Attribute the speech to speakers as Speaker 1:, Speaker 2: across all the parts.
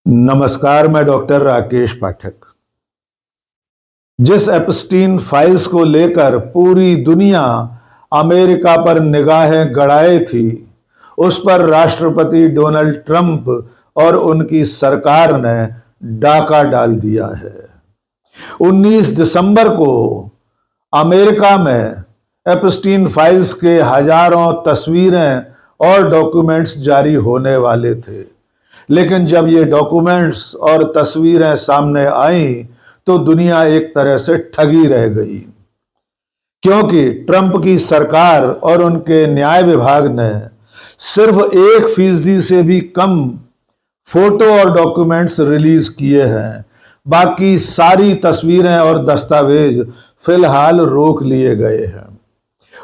Speaker 1: नमस्कार, मैं डॉक्टर राकेश पाठक। जिस एप्स्टीन फाइल्स को लेकर पूरी दुनिया अमेरिका पर निगाहें गड़ाए थी, उस पर राष्ट्रपति डोनाल्ड ट्रंप और उनकी सरकार ने डाका डाल दिया है। 19 दिसंबर को अमेरिका में एप्स्टीन फाइल्स के हजारों तस्वीरें और डॉक्यूमेंट्स जारी होने वाले थे, लेकिन जब ये डॉक्यूमेंट्स और तस्वीरें सामने आईं तो दुनिया एक तरह से ठगी रह गई, क्योंकि ट्रंप की सरकार और उनके न्याय विभाग ने सिर्फ 1% से भी कम फोटो और डॉक्यूमेंट्स रिलीज किए हैं। बाकी सारी तस्वीरें और दस्तावेज फिलहाल रोक लिए गए हैं,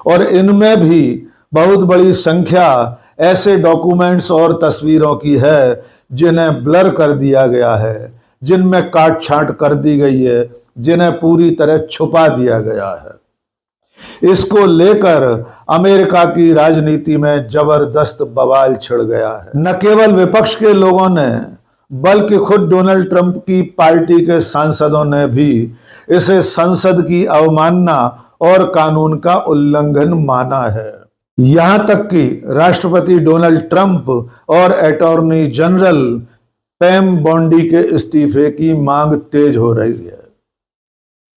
Speaker 1: और इनमें भी बहुत बड़ी संख्या ऐसे डॉक्यूमेंट्स और तस्वीरों की है जिन्हें ब्लर कर दिया गया है, जिनमें काट छांट कर दी गई है, जिन्हें पूरी तरह छुपा दिया गया है। इसको लेकर अमेरिका की राजनीति में जबरदस्त बवाल छिड़ गया है। न केवल विपक्ष के लोगों ने, बल्कि खुद डोनाल्ड ट्रंप की पार्टी के सांसदों ने भी इसे संसद की अवमानना और कानून का उल्लंघन माना है। यहां तक कि राष्ट्रपति डोनाल्ड ट्रंप और अटॉर्नी जनरल पैम बॉन्डी के इस्तीफे की मांग तेज हो रही है।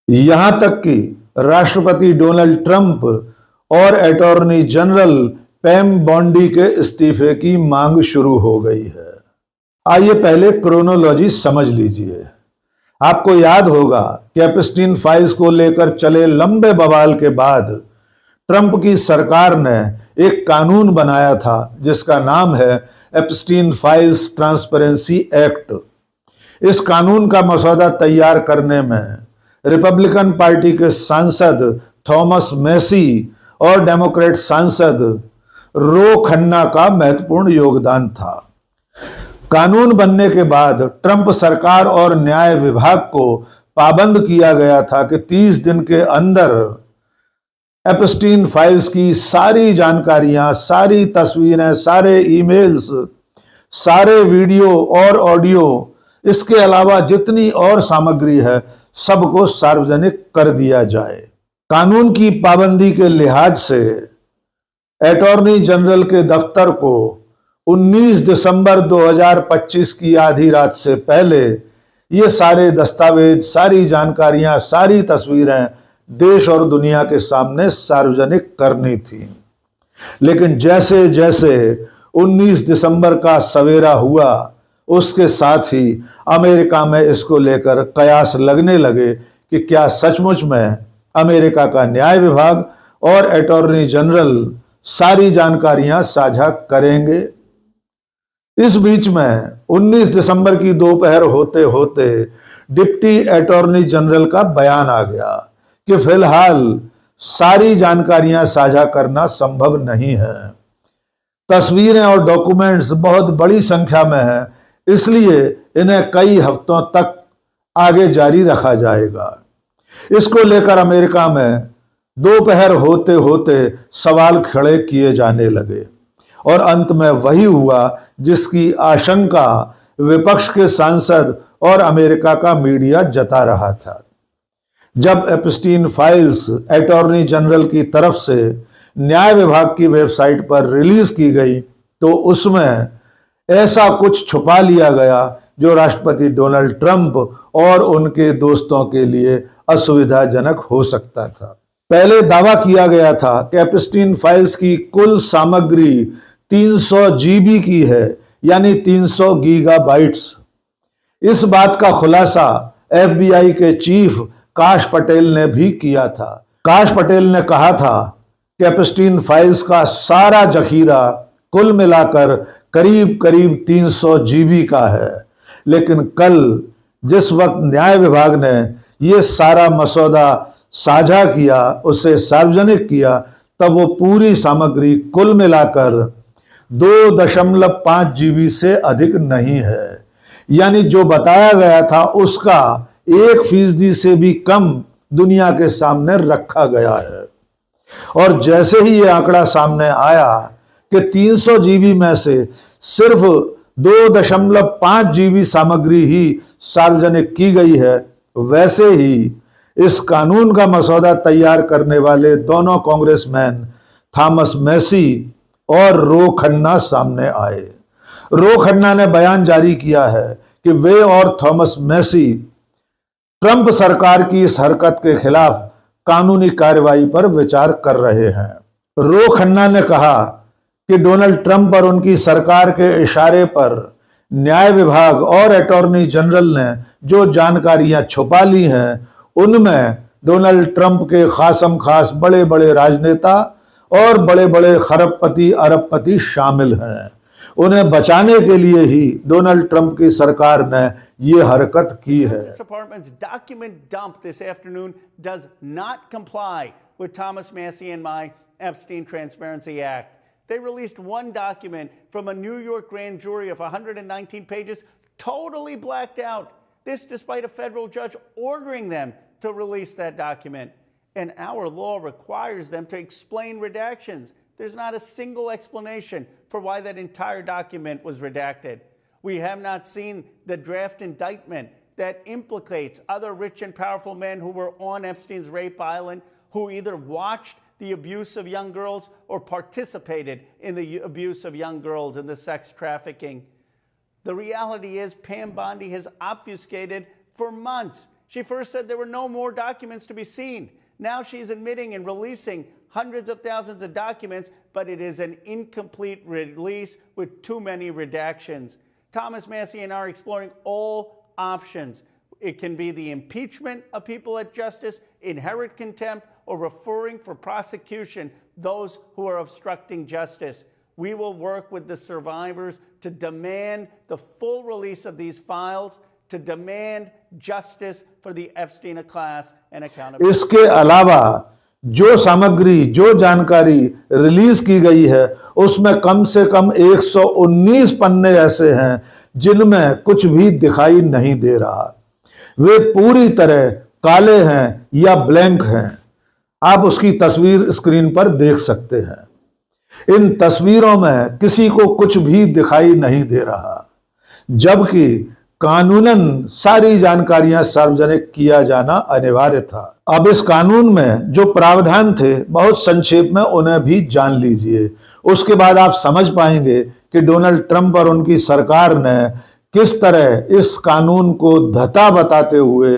Speaker 1: यहां तक कि राष्ट्रपति डोनाल्ड ट्रंप और अटॉर्नी जनरल पैम बॉन्डी के इस्तीफे की मांग शुरू हो गई है। आइए पहले क्रोनोलॉजी समझ लीजिए। आपको याद होगा कि एप्स्टीन फाइल्स को लेकर चले लंबे बवाल के बाद ट्रंप की सरकार ने एक कानून बनाया था जिसका नाम है एप्स्टीन फाइल्स ट्रांसपेरेंसी एक्ट। इस कानून का मसौदा तैयार करने में रिपब्लिकन पार्टी के सांसद थॉमस मैसी और डेमोक्रेट सांसद रो खन्ना का महत्वपूर्ण योगदान था। कानून बनने के बाद ट्रंप सरकार और न्याय विभाग को पाबंद किया गया था कि 30 दिन के अंदर एप्स्टीन फाइल्स की सारी जानकारियां, सारी तस्वीरें, सारे ईमेल्स, सारे वीडियो और ऑडियो, इसके अलावा जितनी और सामग्री है, सबको सार्वजनिक कर दिया जाए। कानून की पाबंदी के लिहाज से अटॉर्नी जनरल के दफ्तर को 19 दिसंबर 2025 की आधी रात से पहले ये सारे दस्तावेज, सारी जानकारियां, सारी तस्वीरें देश और दुनिया के सामने सार्वजनिक करनी थी। लेकिन जैसे जैसे 19 दिसंबर का सवेरा हुआ, उसके साथ ही अमेरिका में इसको लेकर कयास लगने लगे कि क्या सचमुच में अमेरिका का न्याय विभाग और अटॉर्नी जनरल सारी जानकारियां साझा करेंगे। इस बीच में 19 दिसंबर की दोपहर होते होते डिप्टी अटॉर्नी जनरल का बयान आ गया कि फिलहाल सारी जानकारियां साझा करना संभव नहीं है। तस्वीरें और डॉक्यूमेंट्स बहुत बड़ी संख्या में हैं, इसलिए इन्हें कई हफ्तों तक आगे जारी रखा जाएगा। इसको लेकर अमेरिका में दोपहर होते होते सवाल खड़े किए जाने लगे, और अंत में वही हुआ जिसकी आशंका विपक्ष के सांसद और अमेरिका का मीडिया जता रहा था। जब एप्स्टीन फाइल्स अटॉर्नी जनरल की तरफ से न्याय विभाग की वेबसाइट पर रिलीज की गई, तो उसमें ऐसा कुछ छुपा लिया गया जो राष्ट्रपति डोनाल्ड ट्रंप और उनके दोस्तों के लिए असुविधाजनक हो सकता था। पहले दावा किया गया था कि एप्स्टीन फाइल्स की कुल सामग्री 300 GB की है, यानी 300 गीगाबाइट्स। इस बात का खुलासा FBI के चीफ काश पटेल ने भी किया था। काश पटेल ने कहा था कि एप्स्टीन फाइल्स का सारा जखीरा कुल मिलाकर करीब करीब 300 GB का है, लेकिन कल जिस वक्त न्याय विभाग ने ये सारा मसौदा साझा किया, उसे सार्वजनिक किया, तब वो पूरी सामग्री कुल मिलाकर 2.5 GB से अधिक नहीं है। यानी जो बताया गया था उसका 1% से भी कम दुनिया के सामने रखा गया है। और जैसे ही ये आंकड़ा सामने आया कि 300 GB में से सिर्फ 2.5 जीबी सामग्री ही सार्वजनिक की गई है, वैसे ही इस कानून का मसौदा तैयार करने वाले दोनों कांग्रेसमैन थॉमस मैसी और रो खन्ना सामने आए। रो खन्ना ने बयान जारी किया है कि वे और थॉमस मैसी ट्रंप सरकार की इस हरकत के खिलाफ कानूनी कार्रवाई पर विचार कर रहे हैं। रो खन्ना ने कहा कि डोनाल्ड ट्रंप और उनकी सरकार के इशारे पर न्याय विभाग और अटॉर्नी जनरल ने जो जानकारियां छुपा ली हैं, उनमें डोनाल्ड ट्रंप के खासम खास बड़े बड़े राजनेता और बड़े बड़े खरबपति अरबपति शामिल हैं। उन्हें बचाने के लिए ही डोनाल्ड ट्रंप की सरकार ने ये हरकत की है।
Speaker 2: Department's document dump this afternoon does not comply with Thomas Massie and my Epstein Transparency Act. They released one document from a New York grand jury of 119 pages, totally blacked out. This despite a federal judge ordering them to release that document. And our law requires them to explain redactions. There's not a single explanation for why that entire document was redacted. We have not seen the draft indictment that implicates other rich and powerful men who were on Epstein's rape island, who either watched the abuse of young girls or participated in the abuse of young girls and the sex trafficking. The reality is Pam Bondi has obfuscated for months. She first said there were no more documents to be seen. Now she's admitting and releasing hundreds of thousands of documents, but it is an incomplete release with too many redactions. Thomas Massie and I are exploring all options. It can be the impeachment of people at justice, inherent contempt, or referring for prosecution those who are obstructing justice. We will work with the survivors to demand the full release of these files, to demand justice for the Epstein class and accountability.
Speaker 1: इसके अलावा जो सामग्री, जो जानकारी release की गई है, उसमें कम से कम 119 पन्ने ऐसे हैं जिनमें कुछ भी दिखाई नहीं दे रहा। वे पूरी तरह काले हैं या ब्लैंक हैं। आप उसकी तस्वीर स्क्रीन पर देख सकते हैं। इन तस्वीरों में किसी को कुछ भी दिखाई नहीं दे रहा, जबकि कानूनन सारी जानकारियां सार्वजनिक किया जाना अनिवार्य था। अब इस कानून में जो प्रावधान थे, बहुत संक्षेप में उन्हें भी जान लीजिए। उसके बाद आप समझ पाएंगे कि डोनाल्ड ट्रंप और उनकी सरकार ने किस तरह इस कानून को धता बताते हुए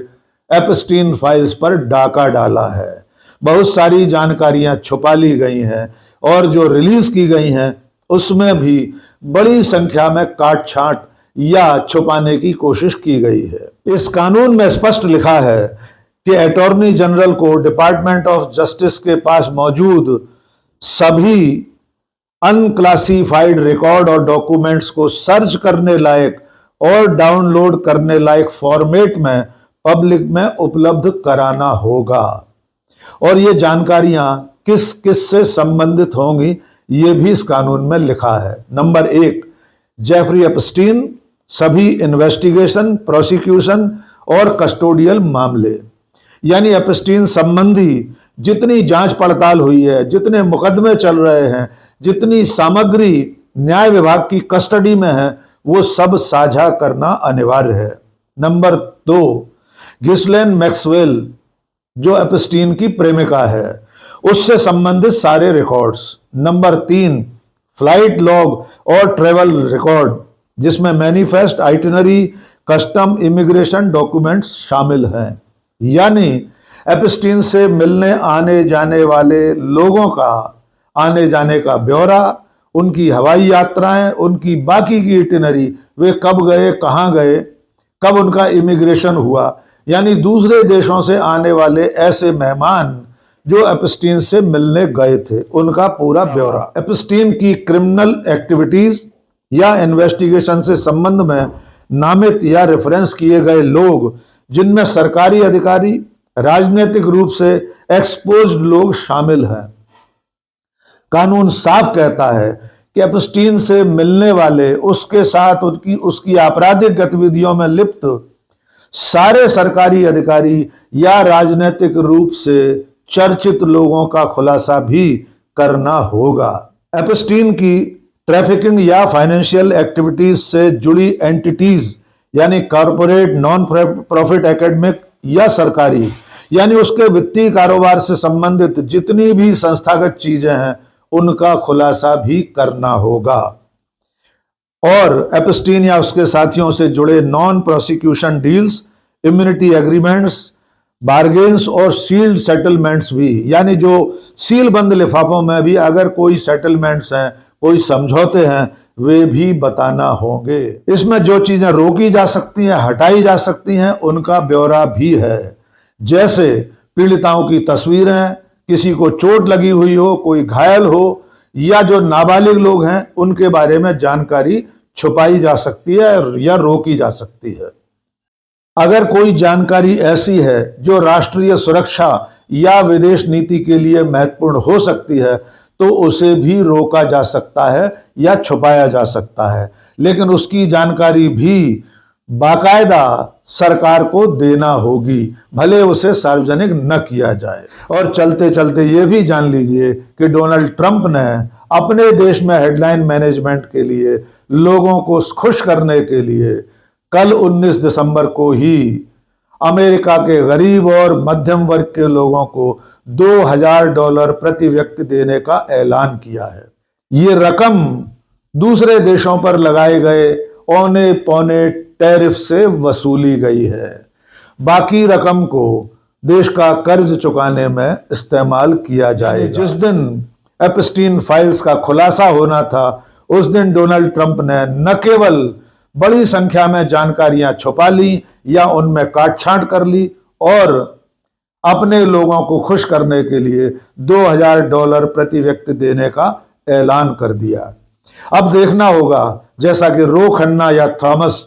Speaker 1: एप्स्टीन फाइल्स पर डाका डाला है। बहुत सारी जानकारियां छुपा ली गई हैं और जो रिलीज की गई हैं उसमें भी बड़ी संख्या में काट छांट या छुपाने की कोशिश की गई है। इस कानून में स्पष्ट लिखा है कि अटॉर्नी जनरल को डिपार्टमेंट ऑफ जस्टिस के पास मौजूद सभी अनक्लासिफाइड रिकॉर्ड और डॉक्यूमेंट्स को सर्च करने लायक और डाउनलोड करने लायक फॉर्मेट में पब्लिक में उपलब्ध कराना होगा। और ये जानकारियां किस किस से संबंधित होंगी, ये भी इस कानून में लिखा है। नंबर 1, जेफरी एप्स्टीन, सभी इन्वेस्टिगेशन, प्रोसिक्यूशन और कस्टोडियल मामले, यानी एप्स्टीन संबंधी जितनी जांच पड़ताल हुई है, जितने मुकदमे चल रहे हैं, जितनी सामग्री न्याय विभाग की कस्टडी में है, वो सब साझा करना अनिवार्य है। नंबर 2, घिस्लेन मैक्सवेल जो एप्स्टीन की प्रेमिका है, उससे संबंधित सारे रिकॉर्ड्स। नंबर 3, फ्लाइट लॉग और ट्रेवल रिकॉर्ड, जिसमें manifest, itinerary, custom, immigration documents शामिल हैं, यानी एप्स्टीन से मिलने आने जाने वाले लोगों का आने जाने का ब्यौरा, उनकी हवाई यात्राएं, उनकी बाकी की आइटिनरी, वे कब गए, कहाँ गए, कब उनका इमिग्रेशन हुआ, यानी दूसरे देशों से आने वाले ऐसे मेहमान जो एप्स्टीन से मिलने गए थे, उनका पूरा ब्यौरा। एप्स्टीन की क्रिमिनल एक्टिविटीज या इन्वेस्टिगेशन से संबंध में नामित या रेफरेंस किए गए लोग, जिनमें सरकारी अधिकारी, राजनीतिक रूप से एक्सपोज्ड लोग शामिल हैं। कानून साफ कहता है कि एप्स्टीन से मिलने वाले, उसके साथ उसकी आपराधिक गतिविधियों में लिप्त सारे सरकारी अधिकारी या राजनीतिक रूप से चर्चित लोगों का खुलासा भी करना होगा। एप्स्टीन की ट्रैफिकिंग या फाइनेंशियल एक्टिविटीज से जुड़ी एंटिटीज यानी कॉरपोरेट, नॉन प्रॉफिट, एकेडमिक या सरकारी, यानी उसके वित्तीय कारोबार से संबंधित जितनी भी संस्थागत चीजें हैं उनका खुलासा भी करना होगा। और एप्स्टीन या उसके साथियों से जुड़े non prosecution deals, immunity agreements, bargains और सील्ड सेटलमेंट्स भी, यानी जो सील बंद लिफाफों में भी अगर कोई सेटलमेंट्स हैं, कोई समझौते हैं, वे भी बताना होंगे। इसमें जो चीजें रोकी जा सकती हैं, हटाई जा सकती हैं, उनका ब्यौरा भी है। जैसे पीड़िताओं की तस्वीरें, किसी को चोट लगी हुई हो, कोई घायल हो, या जो नाबालिग लोग हैं उनके बारे में जानकारी छुपाई जा सकती है या रोकी जा सकती है। अगर कोई जानकारी ऐसी है जो राष्ट्रीय सुरक्षा या विदेश नीति के लिए महत्वपूर्ण हो सकती है तो उसे भी रोका जा सकता है या छुपाया जा सकता है, लेकिन उसकी जानकारी भी बाकायदा सरकार को देना होगी, भले उसे सार्वजनिक न किया जाए। और चलते चलते ये भी जान लीजिए कि डोनाल्ड ट्रंप ने अपने देश में हेडलाइन मैनेजमेंट के लिए, लोगों को खुश करने के लिए कल 19 दिसंबर को ही अमेरिका के गरीब और मध्यम वर्ग के लोगों को $2000 प्रति व्यक्ति देने का ऐलान किया है। ये रकम दूसरे देशों पर लगाए गए औने पौने टैरिफ से वसूली गई है। बाकी रकम को देश का कर्ज चुकाने में इस्तेमाल किया जाएगा। जिस दिन एप्स्टीन फाइल्स का खुलासा होना था उस दिन डोनाल्ड ट्रंप ने न केवल बड़ी संख्या में जानकारियां छुपा ली या उनमें काट छांट कर ली, और अपने लोगों को खुश करने के लिए $2000 प्रति व्यक्ति देने का ऐलान कर दिया। अब देखना होगा, जैसा कि रो खन्ना या थॉमस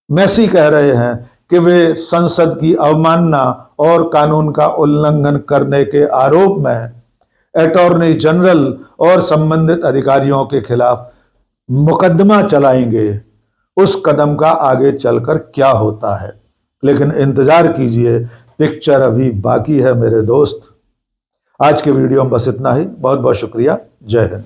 Speaker 1: मैसी कह रहे हैं, कि वे संसद की अवमानना और कानून का उल्लंघन करने के आरोप में अटॉर्नी जनरल और संबंधित अधिकारियों के खिलाफ मुकदमा चलाएंगे। उस कदम का आगे चलकर क्या होता है, लेकिन इंतजार कीजिए, पिक्चर अभी बाकी है मेरे दोस्त। आज के वीडियो में बस इतना ही। बहुत बहुत शुक्रिया। जय हिंद।